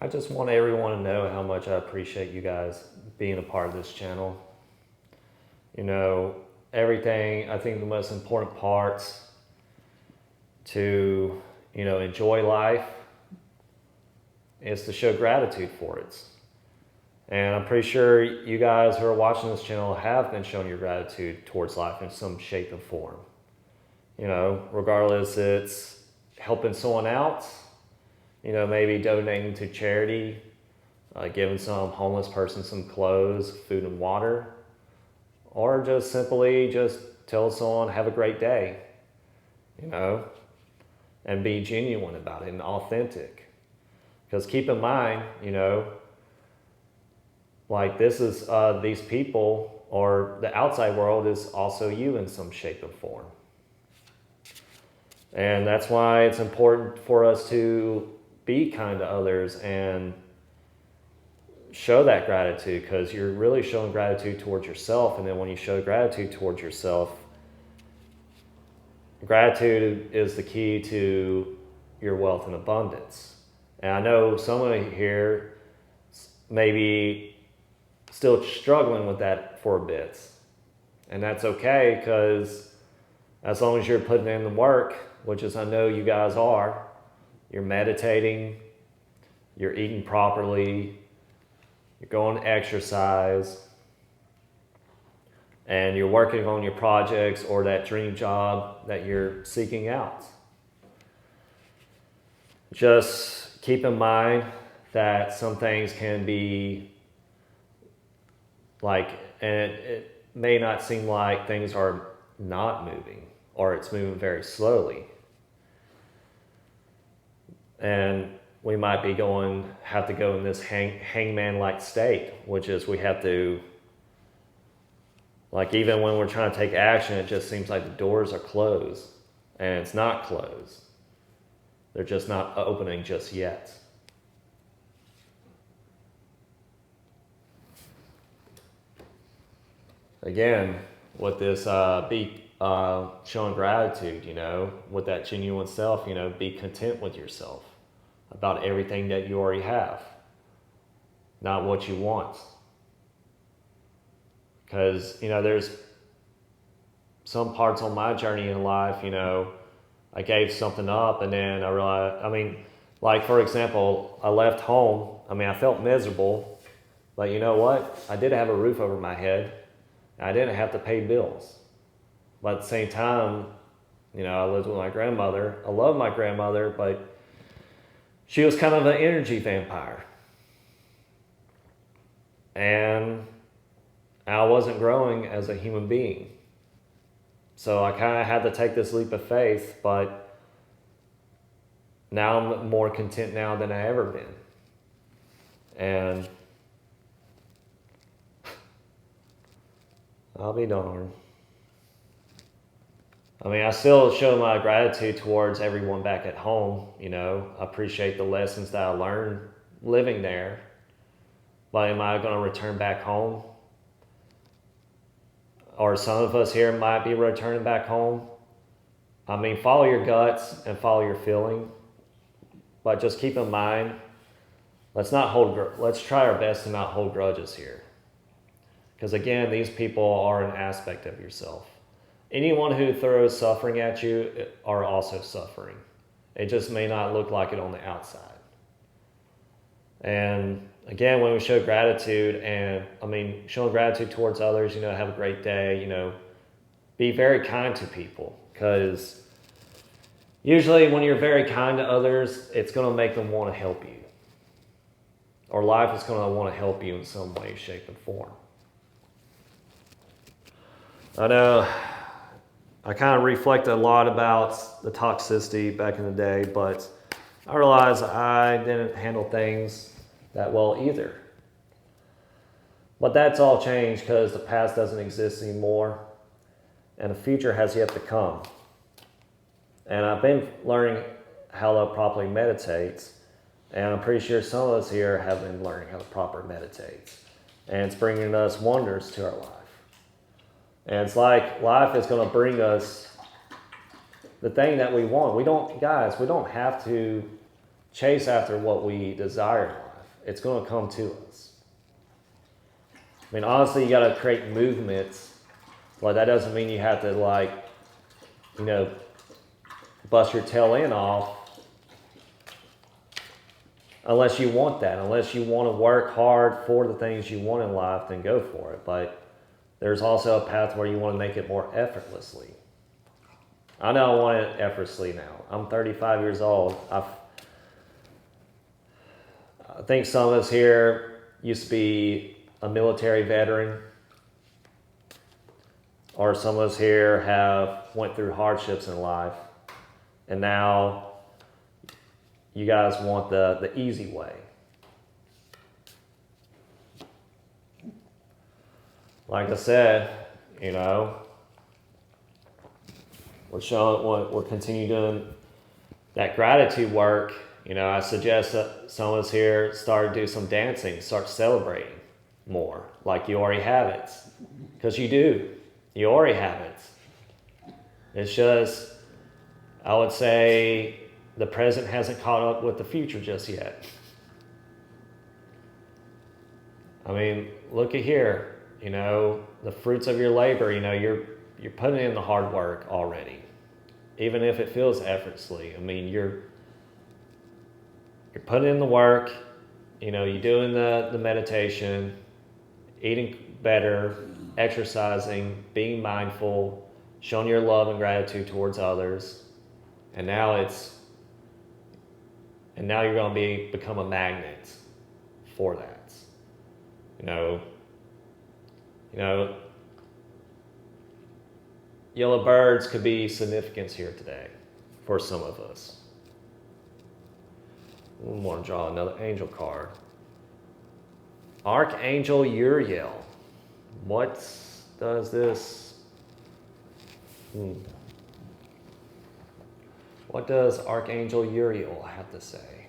I just want everyone to know how much I appreciate you guys being a part of this channel. You know, everything, I think the most important parts to, enjoy life is to show gratitude for it. And I'm pretty sure you guys who are watching this channel have been showing your gratitude towards life in some shape or form. Regardless it's helping someone out, maybe donating to charity, giving some homeless person some clothes, food and water, or just simply just tell someone have a great day, and be genuine about it and authentic. Because keep in mind, like this is these people or the outside world is also you in some shape or form. And that's why it's important for us to be kind to others and show that gratitude, because you're really showing gratitude towards yourself. And then when you show gratitude towards yourself, gratitude is the key to your wealth and abundance. And I know some of you here maybe still struggling with that for a bit. And that's okay, because as long as you're putting in the work, which is I know you guys are, you're meditating, you're eating properly, you're going to exercise, and you're working on your projects or that dream job that you're seeking out. Just keep in mind that some things can be and it may not seem like things are not moving or it's moving very slowly. And we might be have to go in this hangman-like state, which is we have to, even when we're trying to take action, it just seems like the doors are closed, and it's not closed. They're just not opening just yet. Again, with this, be showing gratitude, with that genuine self, be content with yourself about everything that you already have, not what you want. Because, there's some parts on my journey in life, I gave something up and then I realized, for example, I left home. I felt miserable, but you know what? I did have a roof over my head. I didn't have to pay bills. But at the same time, I lived with my grandmother. I love my grandmother, but she was kind of an energy vampire. And I wasn't growing as a human being. So I kind of had to take this leap of faith, but now I'm more content now than I ever been. And I'll be darned. I still show my gratitude towards everyone back at home. I appreciate the lessons that I learned living there. But am I going to return back home? Or some of us here might be returning back home. Follow your guts and follow your feeling. But just keep in mind, let's try our best to not hold grudges here. Because again, these people are an aspect of yourself. Anyone who throws suffering at you are also suffering. It just may not look like it on the outside. And again, when we show gratitude showing gratitude towards others, have a great day, be very kind to people. Because usually when you're very kind to others, it's going to make them want to help you. Or life is going to want to help you in some way, shape, and form. I know I kind of reflected a lot about the toxicity back in the day, but I realized I didn't handle things that well either. But that's all changed because the past doesn't exist anymore and the future has yet to come. And I've been learning how to properly meditate, and I'm pretty sure some of us here have been learning how to properly meditate. And it's bringing us wonders to our life. And it's like life is going to bring us the thing that we want. We don't have to chase after what we desire in life. It's going to come to us. I mean, honestly, you got to create movements. Like, that doesn't mean you have to, like, you know, bust your tail end off unless you want that. Unless you want to work hard for the things you want in life, then go for it. But there's also a path where you want to make it more effortlessly. I know I want it effortlessly now. I'm 35 years old. I think some of us here used to be a military veteran, or some of us here have went through hardships in life, and now you guys want the easy way. Like I said, you know, we're continuing doing that gratitude work. You know, I suggest that some of us here start to do some dancing, start celebrating more, like you already have it. Because you do. You already have it. It's just, I would say, the present hasn't caught up with the future just yet. I mean, look at here. You know, the fruits of your labor, you know, you're putting in the hard work already. Even if it feels effortlessly. I mean, you're putting in the work, you know, you're doing the meditation, eating better, exercising, being mindful, showing your love and gratitude towards others. And now you're going to become a magnet for that. You know, yellow birds could be significance here today for some of us. We want to draw another angel card. Archangel Uriel. What does this? What does Archangel Uriel have to say?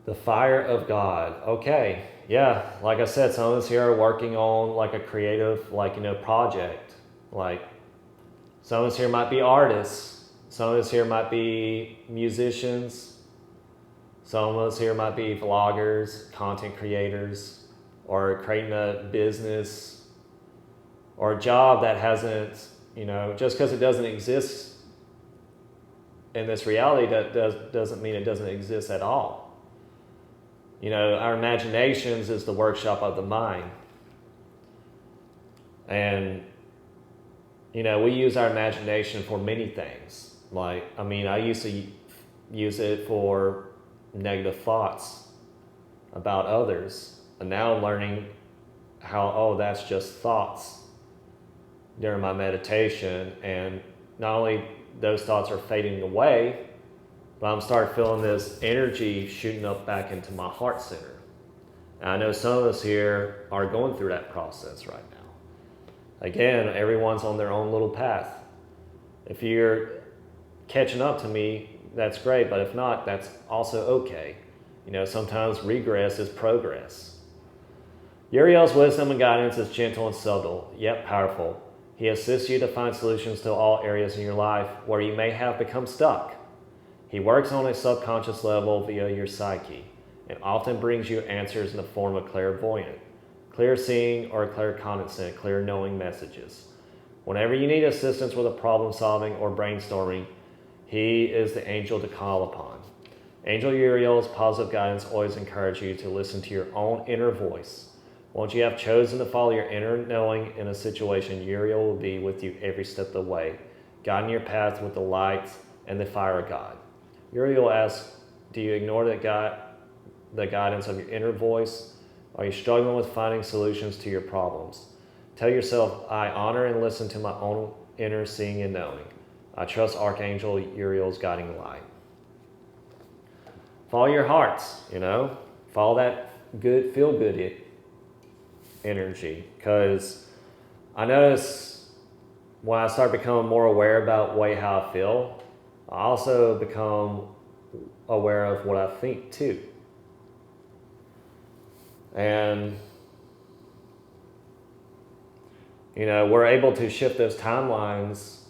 The fire of God. Okay, yeah, like I said, some of us here are working on like a creative, like, you know, project. Like, some of us here might be artists. Some of us here might be musicians. Some of us here might be vloggers, content creators, or creating a business or a job that hasn't, you know, just because it doesn't exist in this reality, that doesn't mean it doesn't exist at all. You know, our imaginations is the workshop of the mind. And, you know, we use our imagination for many things. Like, I mean, I used to use it for negative thoughts about others. And now I'm learning how, oh, that's just thoughts during my meditation. And not only those thoughts are fading away, but I'm starting feeling this energy shooting up back into my heart center. And I know some of us here are going through that process right now. Again, everyone's on their own little path. If you're catching up to me, that's great, but if not, that's also okay. You know, sometimes regress is progress. Uriel's wisdom and guidance is gentle and subtle, yet powerful. He assists you to find solutions to all areas in your life where you may have become stuck. He works on a subconscious level via your psyche and often brings you answers in the form of clairvoyant, clear seeing, or claircognizant, clear knowing messages. Whenever you need assistance with a problem solving or brainstorming, he is the angel to call upon. Angel Uriel's positive guidance always encourages you to listen to your own inner voice. Once you have chosen to follow your inner knowing in a situation, Uriel will be with you every step of the way, guiding your path with the light and the fire of God. Uriel asks, do you ignore the guidance of your inner voice? Are you struggling with finding solutions to your problems? Tell yourself, I honor and listen to my own inner seeing and knowing. I trust Archangel Uriel's guiding light. Follow your hearts, you know. Follow that good, feel-good energy. Because I notice when I start becoming more aware about the way how I feel, I also become aware of what I think too. And, you know, we're able to shift those timelines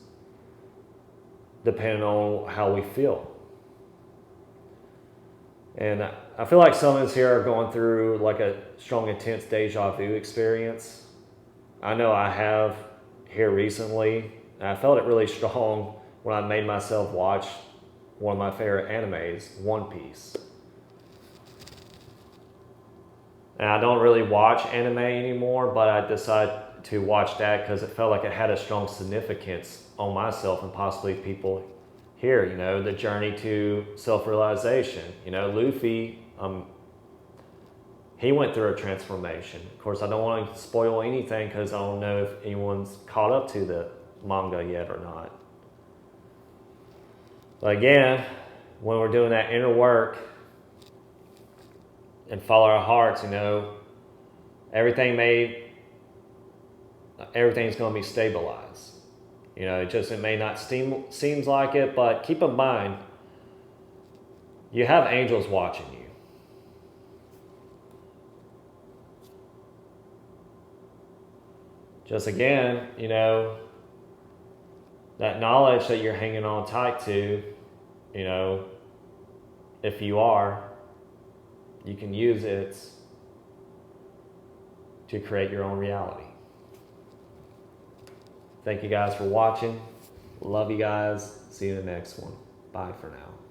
depending on how we feel. And I feel like some of us here are going through like a strong, intense deja vu experience. I know I have here recently. And I felt it really strong when I made myself watch one of my favorite animes, One Piece. And I don't really watch anime anymore, but I decided to watch that because it felt like it had a strong significance on myself and possibly people here, you know, the journey to self-realization. You know, Luffy, he went through a transformation. Of course, I don't want to spoil anything because I don't know if anyone's caught up to the manga yet or not. But again, when we're doing that inner work and follow our hearts, you know, everything's going to be stabilized. You know, it may not seems like it, but keep in mind, you have angels watching you. Just again, you know, that knowledge that you're hanging on tight to, you know, if you are, you can use it to create your own reality. Thank you guys for watching. Love you guys. See you in the next one. Bye for now.